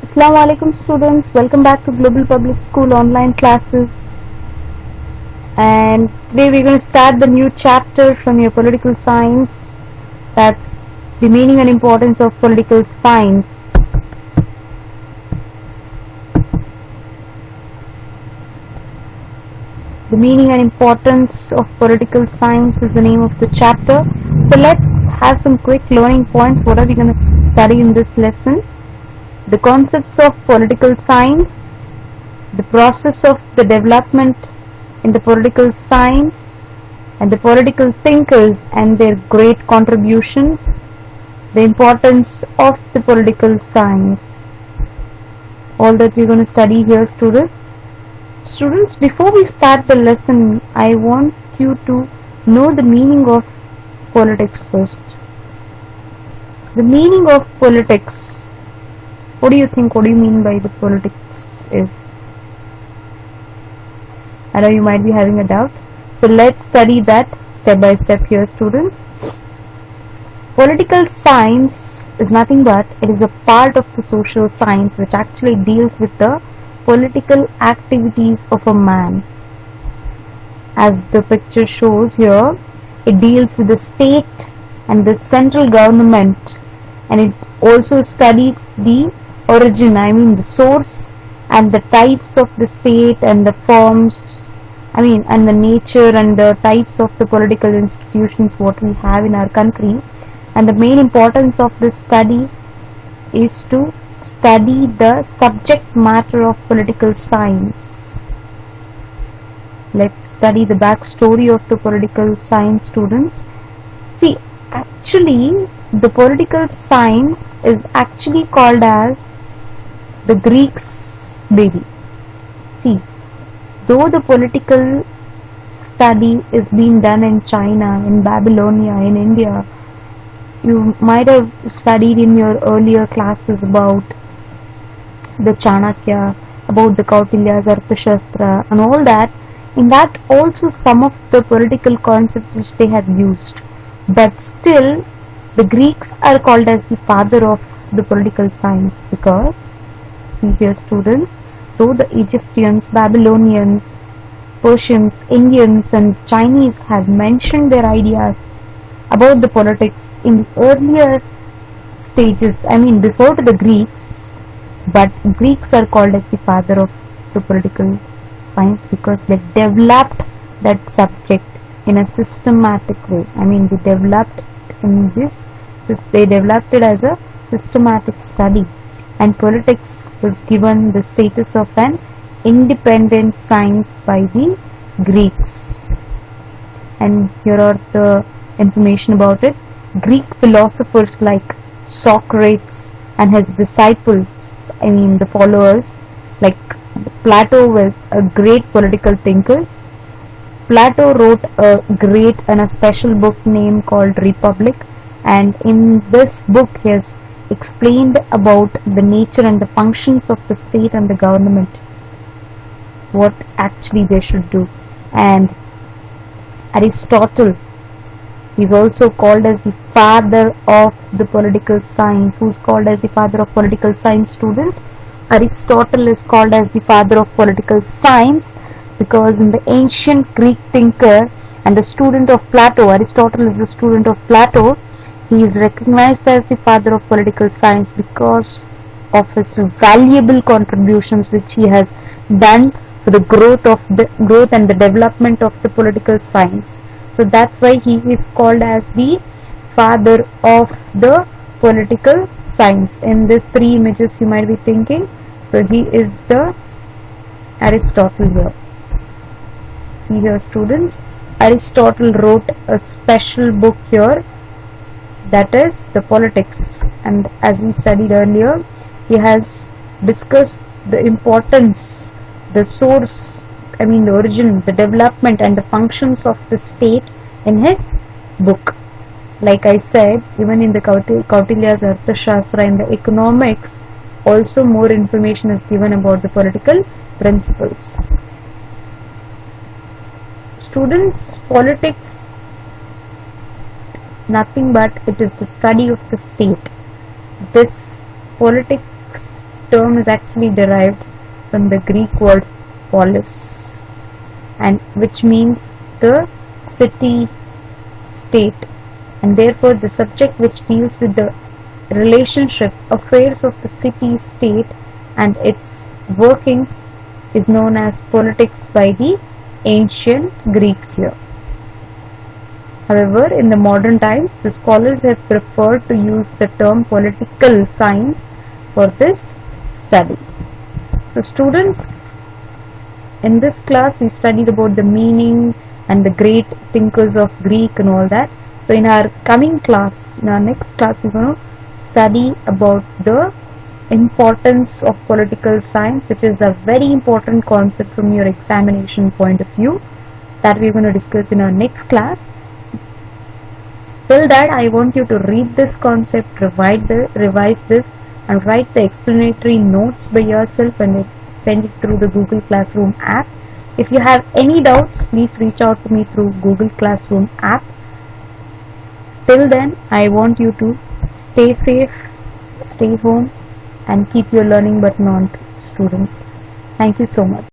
Assalamu alaikum students, welcome back to Global Public School online classes, and today we're going to start the new chapter from your political science. That's the meaning and importance of political science. The meaning and importance of political science is the name of the chapter. So let's have some quick learning points. What are we going to study in this lesson? The concepts of political science, the process of the development in the political science, and the political thinkers and their great contributions, the importance of the political science. All that we're going to study here, students. Students, before we start the lesson, I want you to know the meaning of politics first. The meaning of politics. What do you think? What do you mean by the politics is? I know you might be having a doubt. So let's study that step by step here, students. Political science is nothing but it is a part of the social science which actually deals with the political activities of a man. As the picture shows here, it deals with the state and the central government, and it also studies the origin, the source and the types of the state and the forms, and the nature and the types of the political institutions what we have in our country. And the main importance of this study is to study the subject matter of political science. Let's study the backstory of the political science, students. See, actually the political science is actually called as the Greeks' baby. See, though the political study is being done in China, in Babylonia, in India, you might have studied in your earlier classes about the Chanakya, about the Kautilya's Arthashastra and all that. In that also some of the political concepts which they have used. But still, the Greeks are called as the father of the political science because, see here students, though the Egyptians, Babylonians, Persians, Indians and Chinese have mentioned their ideas about the politics in the earlier stages, before to the Greeks, but Greeks are called as the father of the political science because they developed that subject in a systematic way. They developed it as a systematic study, and politics was given the status of an independent science by the Greeks. And here are the information about it. Greek philosophers like Socrates and his disciples, the followers like Plato, were a great political thinkers. Plato wrote a great and a special book named called Republic, and in this book he has explained about the nature and the functions of the state and the government, what actually they should do. And Aristotle is also called as the father of the political science. Who is called as the father of political science, students? Aristotle is called as the father of political science because in the ancient Greek thinker and the student of Plato, Aristotle is the student of Plato, he is recognized as the father of political science because of his valuable contributions which he has done for the growth and the development of the political science. So that's why he is called as the father of the political science. In these three images you might be thinking, so he is the Aristotle here. See here students, Aristotle wrote a special book here, that is the Politics, and as we studied earlier, he has discussed the importance, the source, the origin, the development and the functions of the state in his book. Like I said, even in the Kautilya's Arthashastra, in the economics, also more information is given about the political principles. Students, politics, nothing but it is the study of the state. This politics term is actually derived from the Greek word polis, and which means the city state, and therefore the subject which deals with the relationship affairs of the city state and its workings is known as politics by the ancient Greeks here. However, in the modern times, the scholars have preferred to use the term political science for this study. So students, in this class we studied about the meaning and the great thinkers of Greek and all that. So in our coming class, in our next class, we're going to study about the importance of political science, which is a very important concept from your examination point of view, that we're going to discuss in our next class. Till that, I want you to read this concept, revise this, and write the explanatory notes by yourself and send it through the Google Classroom app. If you have any doubts, please reach out to me through Google Classroom app. Till then, I want you to stay safe, stay home, and keep your learning button on, students. Thank you so much.